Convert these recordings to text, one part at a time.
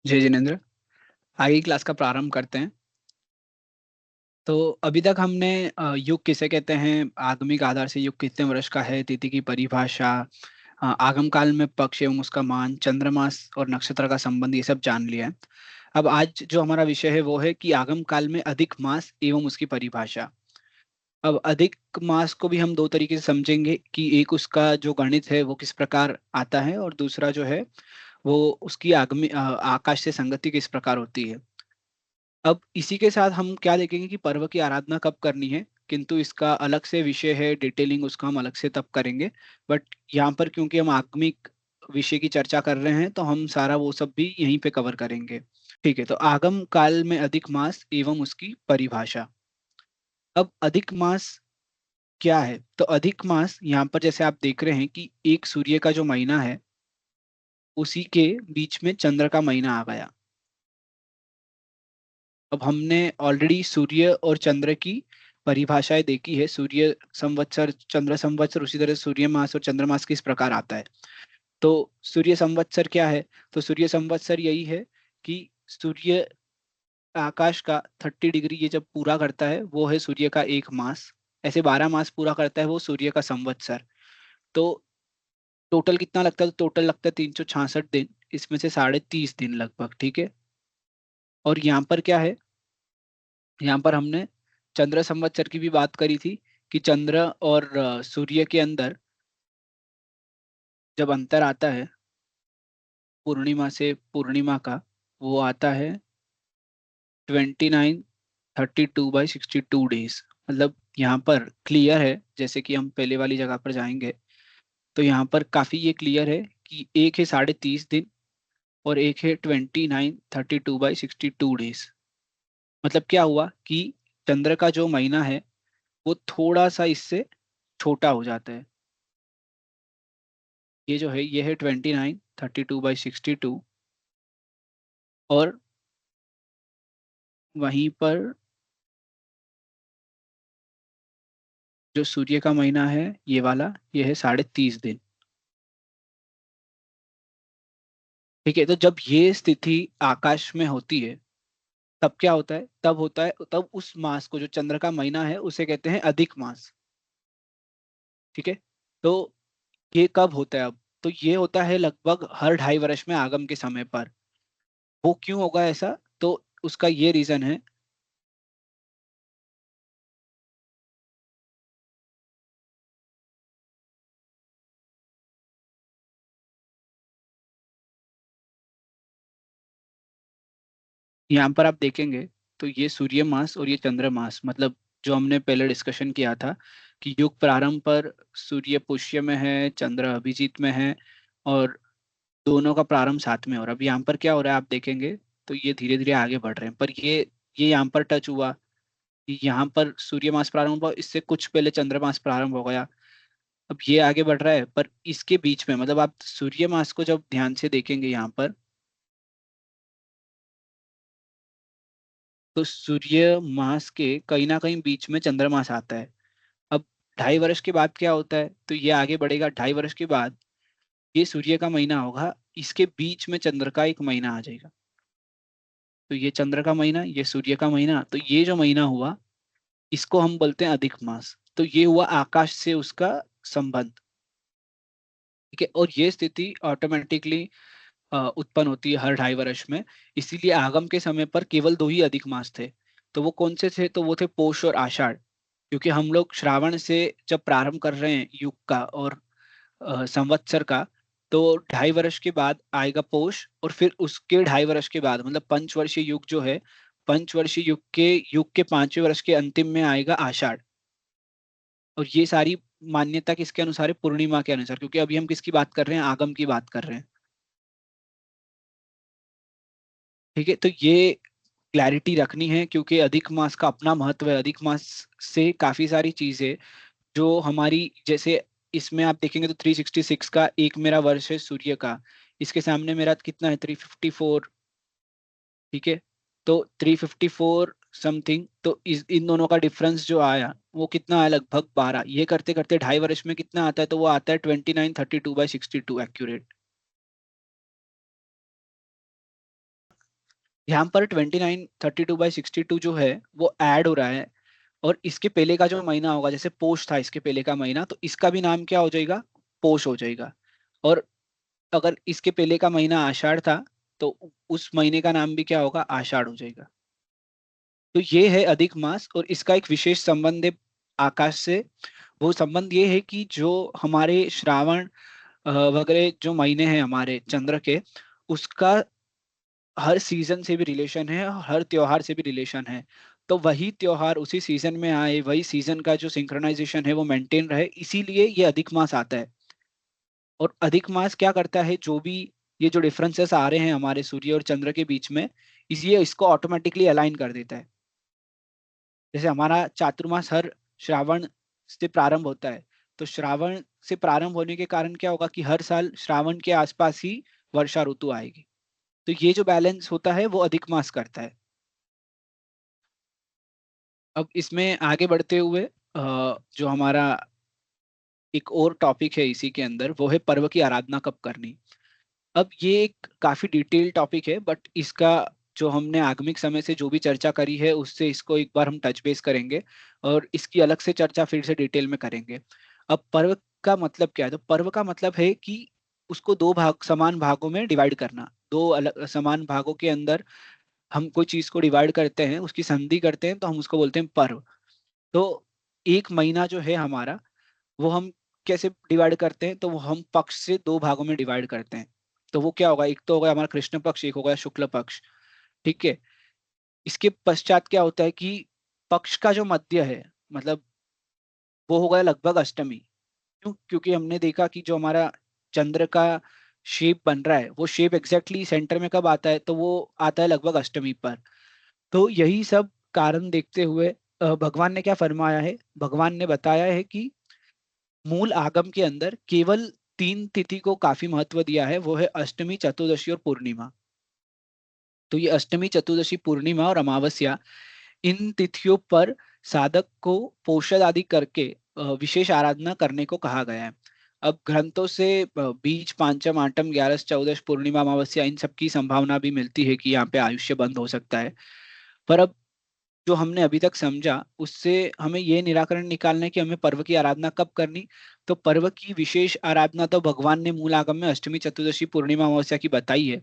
जय जिनेन्द्र। आगे की क्लास का प्रारंभ करते हैं। तो अभी तक हमने युग किसे कहते हैं, आगमिक आधार से युग कितने वर्ष का है, तिथि की परिभाषा, आगम काल में पक्ष एवं उसका मान, चंद्रमास और नक्षत्र का संबंध, ये सब जान लिया है। अब आज जो हमारा विषय है वो है कि आगम काल में अधिक मास एवं उसकी परिभाषा। अब अधिक मास को भी हम दो तरीके से समझेंगे कि एक उसका जो गणित है वो किस प्रकार आता है, और दूसरा जो है वो उसकी आकाश से संगति किस प्रकार होती है। अब इसी के साथ हम क्या देखेंगे कि पर्व की आराधना कब करनी है, किंतु इसका अलग से विषय है, डिटेलिंग उसका हम अलग से तब करेंगे। बट यहाँ पर क्योंकि हम आगमिक विषय की चर्चा कर रहे हैं तो हम सारा वो सब भी यहीं पे कवर करेंगे। ठीक है, तो आगम काल में अधिक मास एवं उसकी परिभाषा। अब अधिक मास क्या है? तो अधिक मास यहाँ पर जैसे आप देख रहे हैं कि एक सूर्य का जो महीना है उसी के बीच में चंद्र का महीना आ गया। अब हमने ऑलरेडी सूर्य और चंद्र की परिभाषाएं देखी है, सूर्य संवत्सर चंद्र संवत्सर, उसी तरह सूर्य मास और चंद्रमास किस प्रकार आता है। तो सूर्य संवत्सर क्या है? तो सूर्य संवत्सर यही है कि सूर्य आकाश का 30 डिग्री ये जब पूरा करता है वो है सूर्य का एक मास। ऐसे 12 मास पूरा करता है वो सूर्य का संवत्सर। तो टोटल कितना लगता है? तो टोटल लगता है 366 दिन, इसमें से 30.5 दिन लगभग। ठीक है, और यहाँ पर क्या है, यहाँ पर हमने चंद्र संवत्सर की भी बात करी थी कि चंद्र और सूर्य के अंदर जब अंतर आता है पूर्णिमा से पूर्णिमा का, वो आता है 29 32/62 डेज। मतलब यहाँ पर क्लियर है, जैसे कि हम पहले वाली जगह पर जाएंगे तो यहाँ पर काफी ये क्लियर है कि एक है 30.5 दिन और एक है 29 32/62 डेज। मतलब क्या हुआ कि चंद्र का जो महीना है वो थोड़ा सा इससे छोटा हो जाता है। ये जो है ये है 29 32/62, और वहीं पर जो सूर्य का महीना है ये वाला, ये है 30.5 दिन। ठीक है, तो जब ये स्थिति आकाश में होती है तब क्या होता है? तब होता है, तब उस मास को, जो चंद्र का महीना है, उसे कहते हैं अधिक मास। ठीक है, तो ये कब होता है? अब तो ये होता है लगभग हर 2.5 वर्ष में आगम के समय पर। वो क्यों होगा ऐसा? तो उसका ये रीजन है। यहाँ पर आप देखेंगे तो ये सूर्य मास और ये चंद्र मास, मतलब जो हमने पहले डिस्कशन किया था कि युग प्रारंभ पर सूर्य पुष्य में है, चंद्र अभिजीत में है, और दोनों का प्रारंभ साथ में हो रहा है। अब यहाँ पर क्या हो रहा है आप देखेंगे तो ये धीरे धीरे आगे बढ़ रहे हैं, पर ये यहाँ पर टच हुआ कि यहाँ पर सूर्य मास प्रारंभ हुआ, इससे कुछ पहले चंद्र मास प्रारंभ हो गया। अब ये आगे बढ़ रहा है, पर इसके बीच में, मतलब आप सूर्य मास को जब ध्यान से देखेंगे यहाँ पर, तो सूर्य मास के कहीं ना कहीं बीच में चंद्रमास आता है। अब 2.5 वर्ष के बाद क्या होता है? तो ये आगे बढ़ेगा, 2.5 वर्ष के बाद ये सूर्य का महीना होगा, इसके बीच में चंद्र का एक महीना आ जाएगा। तो ये चंद्र का महीना, ये सूर्य का महीना, तो ये जो महीना हुआ इसको हम बोलते हैं अधिक मास। तो ये हुआ आकाश से उसका संबंध। ठीक है, और ये स्थिति ऑटोमेटिकली उत्पन्न होती है हर 2.5 वर्ष में। इसीलिए आगम के समय पर केवल दो ही अधिक मास थे। तो वो कौन से थे? तो वो थे पोष और आषाढ़। क्योंकि हम लोग श्रावण से जब प्रारंभ कर रहे हैं युग का और संवत्सर का, तो 2.5 वर्ष के बाद आएगा पोष, और फिर उसके 2.5 वर्ष के बाद, मतलब पंचवर्षीय युग जो है, पंचवर्षीय युग के 5वें वर्ष के अंतिम में आएगा आषाढ़। और ये सारी मान्यता किसके अनुसार है? पूर्णिमा के अनुसार, क्योंकि अभी हम किसकी बात कर रहे हैं? आगम की बात कर रहे हैं। ठीक है, तो ये क्लैरिटी रखनी है, क्योंकि अधिक मास का अपना महत्व है। अधिक मास से काफी सारी चीजें जो हमारी, जैसे इसमें आप देखेंगे तो 366 का एक मेरा वर्ष है सूर्य का, इसके सामने मेरा कितना है? 354। ठीक है, तो 354 समथिंग, तो इन दोनों का डिफरेंस जो आया वो कितना आया? लगभग 12। ये करते करते 2.5 वर्ष में कितना आता है? तो वो आता है 29 32/62 एक्यूरेट। यहाँ पर 29 32/62 जो है वो ऐड हो रहा है, और इसके पहले का जो महीना होगा, जैसे पोष था इसके पहले का महीना, तो इसका भी नाम क्या हो जाएगा, पोष हो जाएगा। और अगर इसके पहले का महीना आषाढ़ था, तो उस महीने का नाम भी क्या होगा, आषाढ़ हो जाएगा। तो ये है अधिक मास, और इसका एक विशेष संबंध है आकाश से। वो संबंध ये है कि जो हमारे श्रावण वगैरह जो महीने हैं हमारे चंद्र के, उसका हर सीजन से भी रिलेशन है और हर त्योहार से भी रिलेशन है। तो वही त्योहार उसी सीजन में आए, वही सीजन का जो सिंक्रोनाइजेशन है वो मेंटेन रहे, इसीलिए ये अधिक मास आता है। और अधिक मास क्या करता है, जो भी ये जो डिफरेंसेस आ रहे हैं हमारे सूर्य और चंद्र के बीच में, इसलिए इसको ऑटोमेटिकली अलाइन कर देता है। जैसे हमारा चातुर्मास हर श्रावण से प्रारंभ होता है, तो श्रावण से प्रारंभ होने के कारण क्या होगा कि हर साल श्रावण के आसपास ही वर्षा ऋतु आएगी। तो ये जो बैलेंस होता है वो अधिक मास करता है। अब इसमें आगे बढ़ते हुए जो हमारा एक और टॉपिक है इसी के अंदर, वो है पर्व की आराधना कब करनी। अब ये एक काफी डिटेल टॉपिक है, बट इसका जो हमने आगमिक समय से जो भी चर्चा करी है उससे इसको एक बार हम टच बेस करेंगे, और इसकी अलग से चर्चा फिर से डिटेल में करेंगे। अब पर्व का मतलब क्या है, तो पर्व का मतलब है कि उसको दो भाग, समान भागों में डिवाइड करना। दो अलग समान भागों के अंदर हम कोई चीज को डिवाइड करते हैं, उसकी संधि करते हैं, तो हम उसको बोलते हैं पर्व। तो एक महीना जो है हमारा, वो हम कैसे डिवाइड करते हैं, तो वो हम पक्ष से दो भागों में डिवाइड करते हैं। तो वो क्या होगा, एक तो होगा हमारा कृष्ण पक्ष, एक होगा शुक्ल पक्ष। ठीक है। इसके पश्चात क्या होता है कि पक्ष का जो मध्य है, मतलब वो होगा लगभग अष्टमी। क्यों? क्योंकि हमने देखा कि जो हमारा चंद्र का शेप बन रहा है, वो शेप एग्जैक्टली सेंटर में कब आता है, तो वो आता है लगभग अष्टमी पर। तो यही सब कारण देखते हुए भगवान ने क्या फरमाया है, भगवान ने बताया है कि मूल आगम के अंदर केवल तीन तिथि को काफी महत्व दिया है, वो है अष्टमी, चतुर्दशी और पूर्णिमा। तो ये अष्टमी, चतुर्दशी, पूर्णिमा और अमावस्या, इन तिथियों पर साधक को पोषद आदि करके विशेष आराधना करने को कहा गया है। अब ग्रंथों से बीज, पांचम, आठम, ग्यारस, चौदस, पूर्णिमा, अमावस्या, इन सब की संभावना भी मिलती है कि यहाँ पे आयुष्य बंद हो सकता है। पर अब जो हमने अभी तक समझा, उससे हमें ये निराकरण निकालना है कि हमें पर्व की आराधना कब करनी। तो पर्व की विशेष आराधना तो भगवान ने मूल आगम में अष्टमी, चतुर्दशी, पूर्णिमा, अमावस्या की बताई है।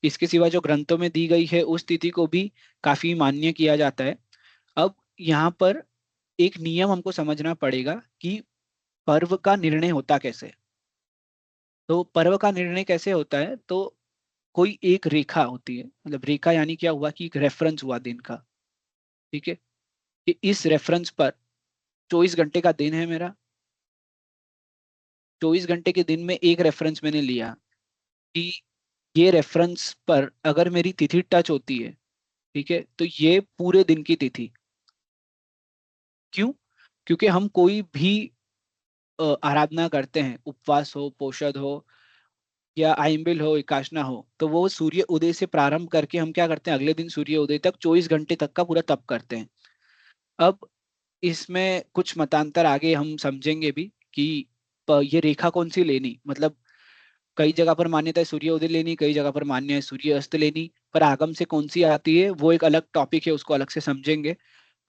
इसके सिवा जो ग्रंथों में दी गई है उस तिथि को भी काफी मान्य किया जाता है। अब यहाँ पर एक नियम हमको समझना पड़ेगा कि पर्व का निर्णय होता कैसे। तो पर्व का निर्णय कैसे होता है, तो कोई एक रेखा होती है, मतलब रेखा यानी क्या हुआ कि एक रेफरेंस हुआ दिन का। ठीक है। कि इस रेफरेंस पर 24 घंटे का दिन है मेरा, 24 घंटे के दिन में एक रेफरेंस मैंने लिया कि ये रेफरेंस पर अगर मेरी तिथि टच होती है, ठीक है, तो ये पूरे दिन की तिथि। क्यों? क्योंकि हम कोई भी आराधना करते हैं, उपवास हो, पोषद हो, या आइम्बिल हो, एकाशना हो, तो वो सूर्य उदय से प्रारंभ करके हम क्या करते हैं, अगले दिन सूर्य उदय तक 24 घंटे तक का पूरा तप करते हैं। अब इसमें कुछ मतांतर आगे हम समझेंगे भी कि ये रेखा कौन सी लेनी, मतलब कई जगह पर मान्यता है सूर्य उदय लेनी, कई जगह पर मान्य है सूर्य अस्त लेनी, पर आगम से कौन सी आती है वो एक अलग टॉपिक है, उसको अलग से समझेंगे।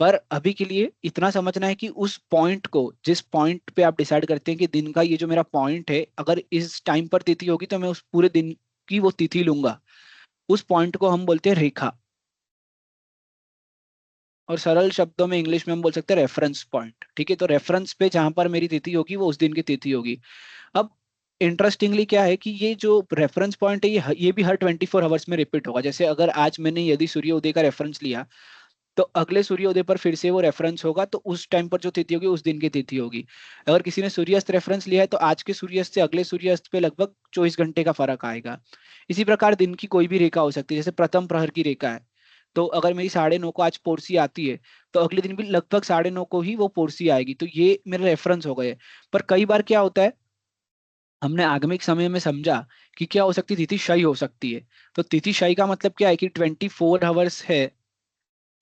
पर अभी के लिए इतना समझना है कि उस पॉइंट को, जिस पॉइंट पे आप डिसाइड करते हैं कि दिन का ये जो मेरा पॉइंट है, अगर इस टाइम पर तिथि होगी तो मैं उस पूरे दिन की वो तिथि लूंगा, उस पॉइंट को हम बोलते हैं रेखा। और सरल शब्दों में इंग्लिश में हम बोल सकते हैं रेफरेंस पॉइंट। ठीक है। तो रेफरेंस पे जहां पर मेरी तिथि होगी वो उस दिन की तिथि होगी। अब इंटरेस्टिंगली क्या है कि ये जो रेफरेंस पॉइंट है, ये भी हर 24 आवर्स में रिपीट होगा। जैसे अगर आज मैंने यदि सूर्योदय का रेफरेंस लिया, तो अगले सूर्योदय पर फिर से वो रेफरेंस होगा, तो उस टाइम पर जो तिथि होगी उस दिन की तिथि होगी। अगर किसी ने सूर्यास्त रेफरेंस लिया है, तो आज के सूर्यास्त से अगले सूर्यास्त पे लगभग 24 घंटे का फर्क आएगा। इसी प्रकार दिन की कोई भी रेखा हो सकती है, जैसे प्रथम प्रहर की रेखा है, तो अगर मेरी 9:30 को आज पोरसी आती है, तो अगले दिन भी लगभग 9:30 को ही वो पोरसी आएगी, तो ये मेरे रेफरेंस हो गए। पर कई बार क्या होता है, हमने आगमिक समय में समझा कि क्या हो सकती है, तिथि क्षय हो सकती है। तो तिथि क्षय का मतलब क्या है कि 24 आवर्स है,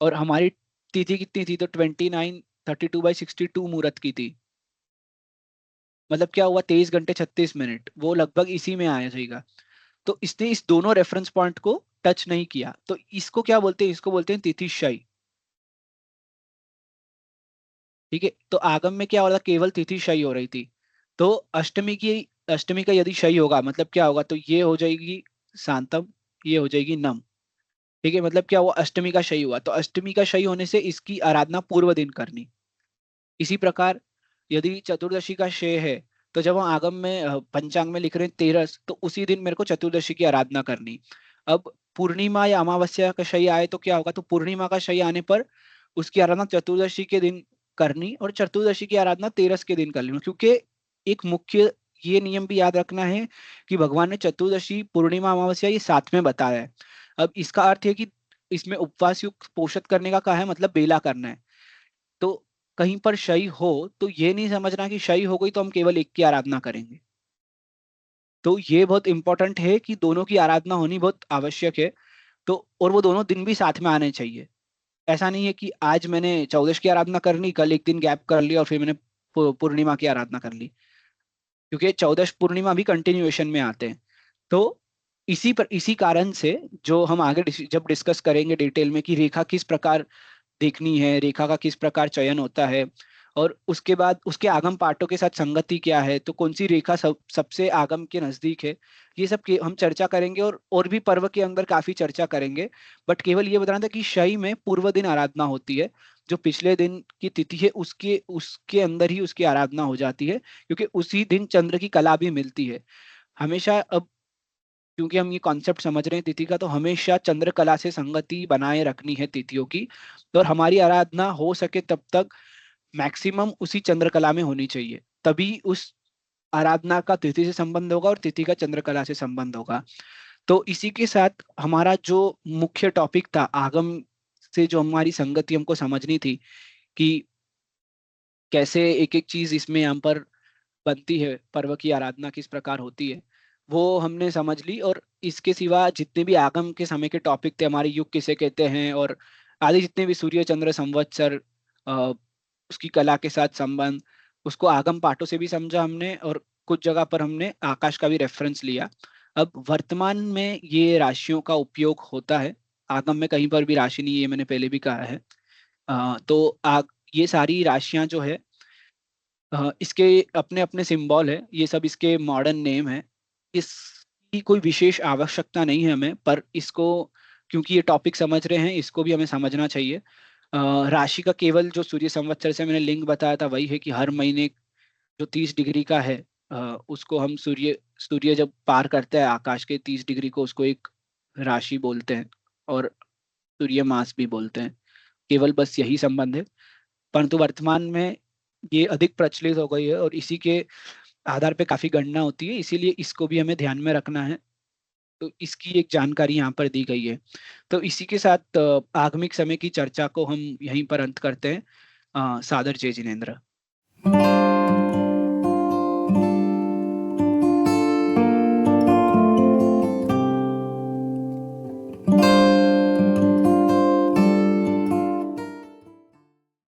और हमारी तिथि कितनी थी, तो 29 32/62 मुहूर्त की थी। मतलब क्या हुआ, 23 घंटे 36 मिनट, वो लगभग इसी में आया जाएगा। तो इसने इस दोनों रेफरेंस पॉइंट को टच नहीं किया। तो इसको क्या बोलते हैं? इसको बोलते हैं तिथिक्षय। ठीक है, तो आगम में क्या हो रहा था? केवल तिथि क्षय हो रही थी। तो अष्टमी का यदि क्षय होगा मतलब क्या होगा? तो ये हो जाएगी शांतम, ये हो जाएगी नम। ठीक है, मतलब क्या हुआ? अष्टमी का क्षय हुआ, तो अष्टमी का क्षय होने से इसकी आराधना पूर्व दिन करनी। इसी प्रकार यदि चतुर्दशी का क्षय है, तो जब हम आगम में पंचांग में लिख रहे हैं 13, तो उसी दिन मेरे को चतुर्दशी की आराधना करनी। अब पूर्णिमा या अमावस्या का क्षय आए तो क्या होगा? तो पूर्णिमा का क्षय आने पर उसकी आराधना चतुर्दशी के दिन करनी, और चतुर्दशी की आराधना 13 के दिन करनी, क्योंकि एक मुख्य ये नियम भी याद रखना है कि भगवान ने चतुर्दशी, पूर्णिमा, अमावस्या ये साथ में बताया है। अब इसका अर्थ है कि इसमें उपवास युक्त पोषण करने का कहा है, मतलब बेला करना है। तो कहीं पर शय हो तो ये नहीं समझना कि शय हो गई तो हम केवल एक की आराधना करेंगे। तो ये बहुत इंपॉर्टेंट है कि दोनों की आराधना होनी बहुत आवश्यक है। तो और वो दोनों दिन भी साथ में आने चाहिए। ऐसा नहीं है कि आज मैंने चौदश की आराधना कर ली, कल एक दिन गैप कर लिया और फिर मैंने पूर्णिमा की आराधना कर ली, क्योंकि चौदश पूर्णिमा भी कंटिन्यूएशन में आते हैं। तो इसी कारण से जो हम आगे जब डिस्कस करेंगे डिटेल में कि रेखा किस प्रकार देखनी है, रेखा का किस प्रकार चयन होता है, और उसके बाद उसके आगम पाठों के साथ संगति क्या है, तो कौन सी रेखा सबसे आगम के नजदीक है, ये सब हम चर्चा करेंगे। और भी पर्व के अंदर काफी चर्चा करेंगे। बट केवल ये बताना था कि शई में पूर्व दिन आराधना होती है। जो पिछले दिन की तिथि है उसके उसके अंदर ही उसकी आराधना हो जाती है, क्योंकि उसी दिन चंद्र की कला भी मिलती है हमेशा। अब क्योंकि हम ये कॉन्सेप्ट समझ रहे हैं तिथि का, तो हमेशा चंद्रकला से संगति बनाए रखनी है तिथियों की। तो और हमारी आराधना हो सके तब तक मैक्सिमम उसी चंद्रकला में होनी चाहिए, तभी उस आराधना का तिथि से संबंध होगा और तिथि का चंद्रकला से संबंध होगा। तो इसी के साथ हमारा जो मुख्य टॉपिक था आगम से जो हमारी संगति हमको समझनी थी कि कैसे एक एक चीज इसमें यहाँ पर बनती है, पर्व की आराधना किस प्रकार होती है, वो हमने समझ ली। और इसके सिवा जितने भी आगम के समय के टॉपिक थे, हमारे युग किसे कहते हैं और आदि जितने भी सूर्य चंद्र संवत्सर, अ, उसकी कला के साथ संबंध, उसको आगम पाठों से भी समझा हमने, और कुछ जगह पर हमने आकाश का भी रेफरेंस लिया। अब वर्तमान में ये राशियों का उपयोग होता है, आगम में कहीं पर भी राशि नहीं है, ये मैंने पहले भी कहा है। तो ये सारी राशियां जो है, इसके अपने अपने सिंबल है, ये सब इसके मॉडर्न नेम है। इसकी कोई विशेष आवश्यकता नहीं है हमें, पर इसको क्योंकि ये टॉपिक समझ रहे हैं, इसको भी हमें समझना चाहिए। राशि का केवल जो सूर्य संवत्सर से मैंने लिंक बताया था वही है कि हर महीने जो 30 डिग्री का है, उसको हम सूर्य सूर्य जब पार करता है आकाश के 30 डिग्री को, उसको एक राशि बोलते हैं, और सूर्य मास भी बोलते हैं। केवल बस यही संबंध है, परंतु वर्तमान में ये अधिक प्रचलित हो गई है और इसी के आधार पे काफी गणना होती है, इसीलिए इसको भी हमें ध्यान में रखना है। तो इसकी एक जानकारी यहाँ पर दी गई है। तो इसी के साथ आगमिक समय की चर्चा को हम यहीं पर अंत करते हैं। सादर जय जिनेन्द्र।